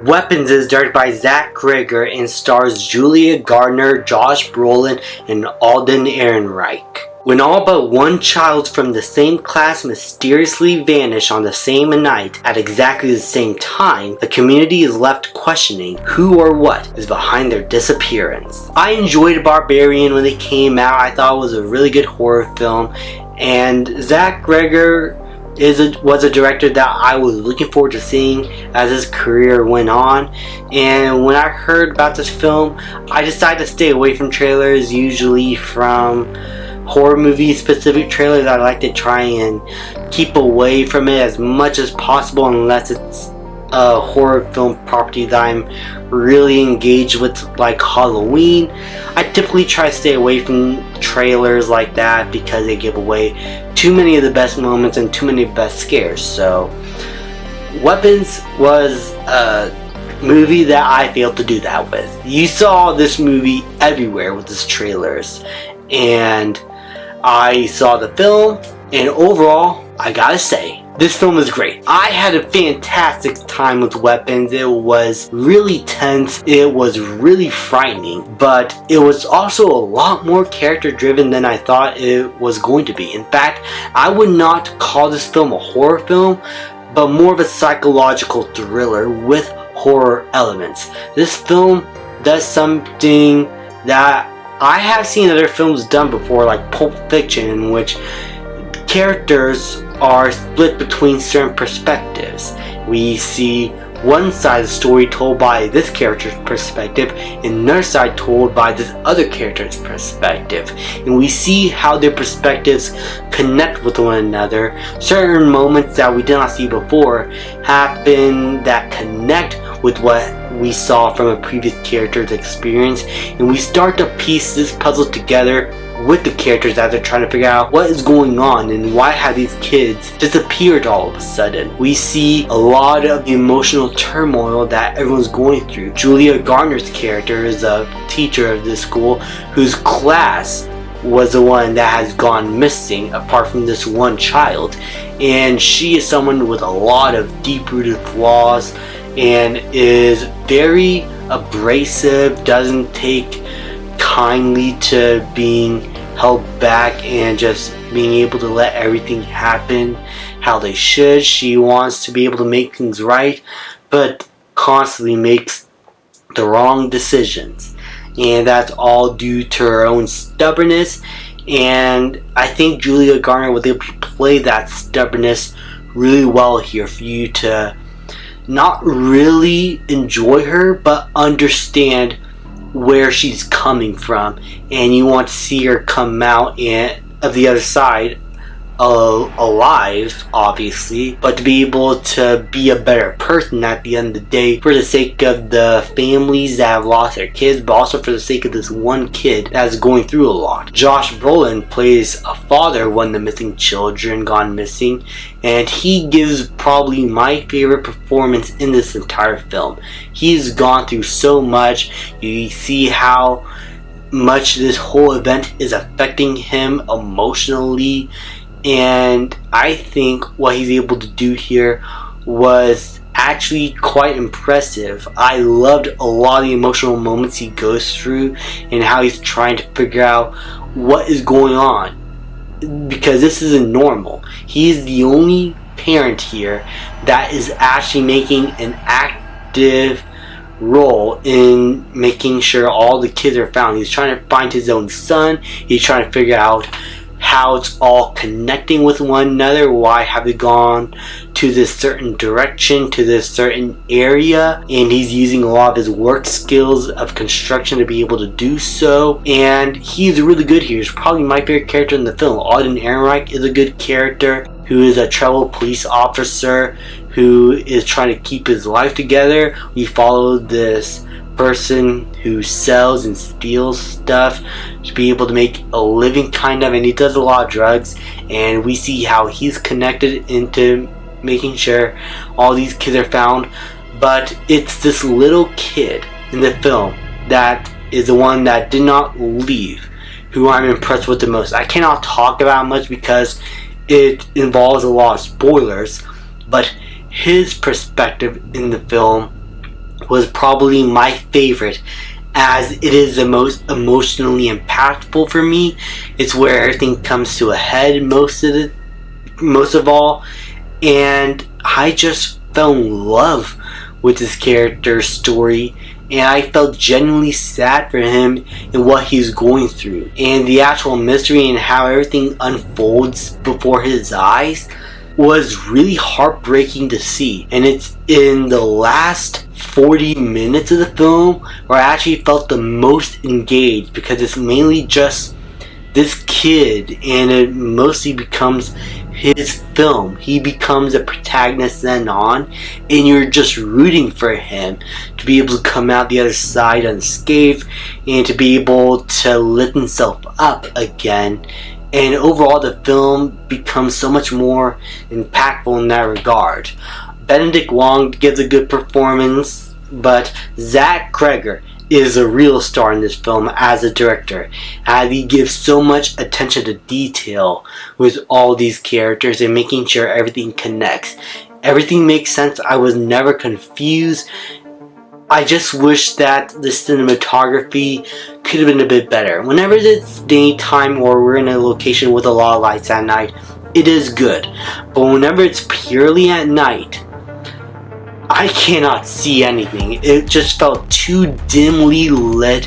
Weapons is directed by Zach Cregger and stars Julia Gardner, Josh Brolin, and Alden Ehrenreich. When all but one child from the same class mysteriously vanish on the same night at exactly the same time, the community is left questioning who or what is behind their disappearance. I enjoyed Barbarian when it came out. I thought it was a really good horror film, and Zach Cregger was a director that I was looking forward to seeing as his career went on. And when I heard about this film, I decided to stay away from trailers, usually from horror movie specific trailers. I like to try and keep away from it as much as possible unless it's a horror film property that I'm really engaged with, like Halloween. I typically try to stay away from trailers like that because they give away too many of the best moments and too many of the best scares. So Weapons was a movie that I failed to do that with. You saw this movie everywhere with its trailers, and I saw the film, and overall, I gotta say, this film is great. I had a fantastic time with Weapons. It was really tense, it was really frightening, but it was also a lot more character driven than I thought it was going to be. In fact, I would not call this film a horror film, but more of a psychological thriller with horror elements. This film does something that I have seen other films done before, like Pulp Fiction, in which characters are split between certain perspectives. We see one side of the story told by this character's perspective and another side told by this other character's perspective, and we see how their perspectives connect with one another. Certain moments that we did not see before happen that connect with what we saw from a previous character's experience, and we start to piece this puzzle together with the characters as they're trying to figure out what is going on and why have these kids disappeared all of a sudden. We see a lot of the emotional turmoil that everyone's going through. Julia Gardner's character is a teacher of this school whose class was the one that has gone missing apart from this one child, and she is someone with a lot of deep-rooted flaws and is very abrasive, doesn't take kindly to being held back and just being able to let everything happen how they should. She wants to be able to make things right, but constantly makes the wrong decisions, and that's all due to her own stubbornness. And I think Julia Garner was able to play that stubbornness really well here for you to not really enjoy her, but understand where she's coming from, and you want to see her come out and of the other side alive, obviously, but to be able to be a better person at the end of the day for the sake of the families that have lost their kids, but also for the sake of this one kid that's going through a lot. Josh Brolin plays a father of one of the missing children gone missing, and he gives probably my favorite performance in this entire film. He's gone through so much. You see how much this whole event is affecting him emotionally, and I think what he's able to do here was actually quite impressive. I loved a lot of the emotional moments he goes through and how he's trying to figure out what is going on, because this isn't normal. He's the only parent here that is actually making an active role in making sure all the kids are found. He's trying to find his own son. He's trying to figure out how it's all connecting with one another. Why have they gone to this certain direction, to this certain area? And he's using a lot of his work skills of construction to be able to do so. And he's really good here. He's probably my favorite character in the film. Alden Ehrenreich is a good character who is a troubled police officer who is trying to keep his life together. We follow this person who sells and steals stuff to be able to make a living, kind of, and he does a lot of drugs, and we see how he's connected into making sure all these kids are found. But it's this little kid in the film that is the one that did not leave, who I'm impressed with the most. I cannot talk about much because it involves a lot of spoilers, but his perspective in the film was probably my favorite, as it is the most emotionally impactful for me. It's where everything comes to a head most of all, and I just fell in love with this character's story, and I felt genuinely sad for him and what he's going through, and the actual mystery and how everything unfolds before his eyes was really heartbreaking to see. And it's in the last 40 minutes of the film where I actually felt the most engaged, because it's mainly just this kid and it mostly becomes his film. He becomes a protagonist then on, and you're just rooting for him to be able to come out the other side unscathed and to be able to lift himself up again. And overall, the film becomes so much more impactful in that regard. Benedict Wong gives a good performance, but Zach Cregger is a real star in this film as a director, as he gives so much attention to detail with all these characters and making sure everything connects. Everything makes sense. I was never confused. I just wish that the cinematography could have been a bit better. Whenever it's daytime or we're in a location with a lot of lights at night, it is good. But whenever it's purely at night, I cannot see anything. It just felt too dimly lit,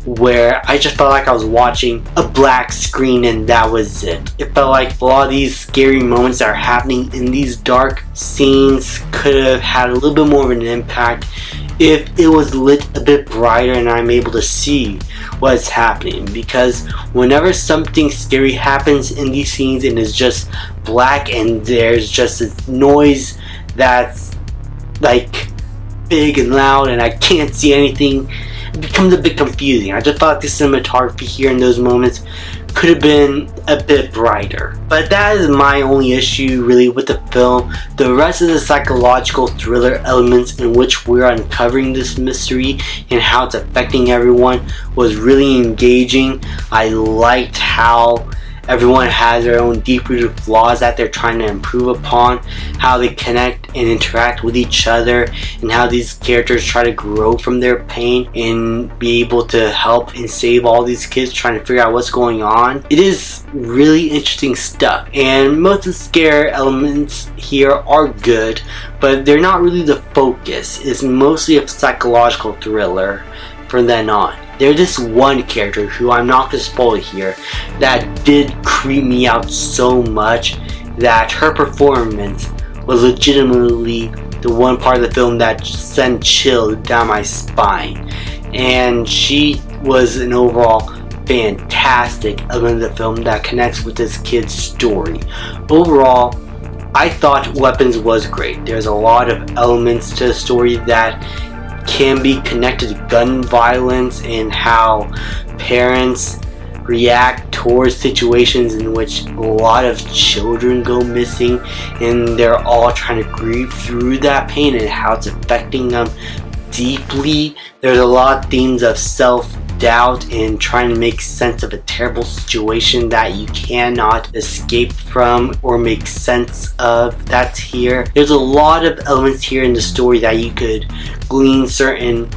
where I just felt like I was watching a black screen and that was it. It felt like a lot of these scary moments that are happening in these dark scenes could have had a little bit more of an impact if it was lit a bit brighter and I'm able to see what's happening. Because whenever something scary happens in these scenes and it's just black and there's just this noise that's like big and loud and I can't see anything, it becomes a bit confusing. I just thought the cinematography here in those moments could have been a bit brighter. But that is my only issue really with the film. The rest of the psychological thriller elements in which we're uncovering this mystery and how it's affecting everyone was really engaging. I liked how everyone has their own deep-rooted flaws that they're trying to improve upon, how they connect and interact with each other, and how these characters try to grow from their pain and be able to help and save all these kids trying to figure out what's going on. It is really interesting stuff, and most of the scare elements here are good, but they're not really the focus. It's mostly a psychological thriller from then on. There's this one character who I'm not going to spoil here that did creep me out so much that her performance was legitimately the one part of the film that sent chills down my spine. And she was an overall fantastic element of the film that connects with this kid's story. Overall, I thought Weapons was great. There's a lot of elements to the story that can be connected to gun violence and how parents react towards situations in which a lot of children go missing and they're all trying to grieve through that pain and how it's affecting them deeply. There's a lot of themes of self-doubt and trying to make sense of a terrible situation that you cannot escape from or make sense of. That's here. There's a lot of elements here in the story that you could glean certain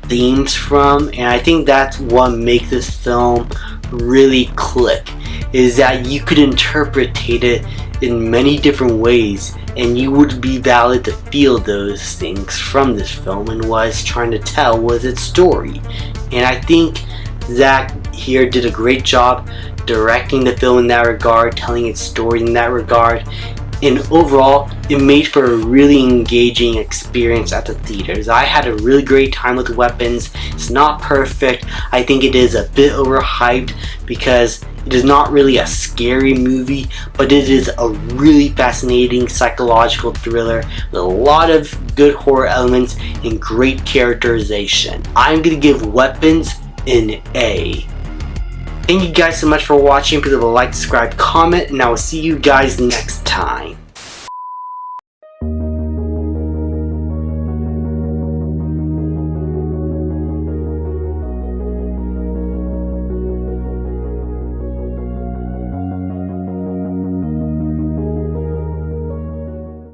themes from, and I think that's what makes this film really click, is that you could interpret it in many different ways and you would be valid to feel those things from this film and what it's trying to tell with its story. And I think Zach here did a great job directing the film in that regard, telling its story in that regard, and overall it made for a really engaging experience at the theaters. I had a really great time with Weapons. It's not perfect. I think it is a bit overhyped because it is not really a scary movie, but it is a really fascinating psychological thriller with a lot of good horror elements and great characterization. I'm going to give Weapons an A. Thank you guys so much for watching. Please leave a like, subscribe, comment, and I will see you guys next time.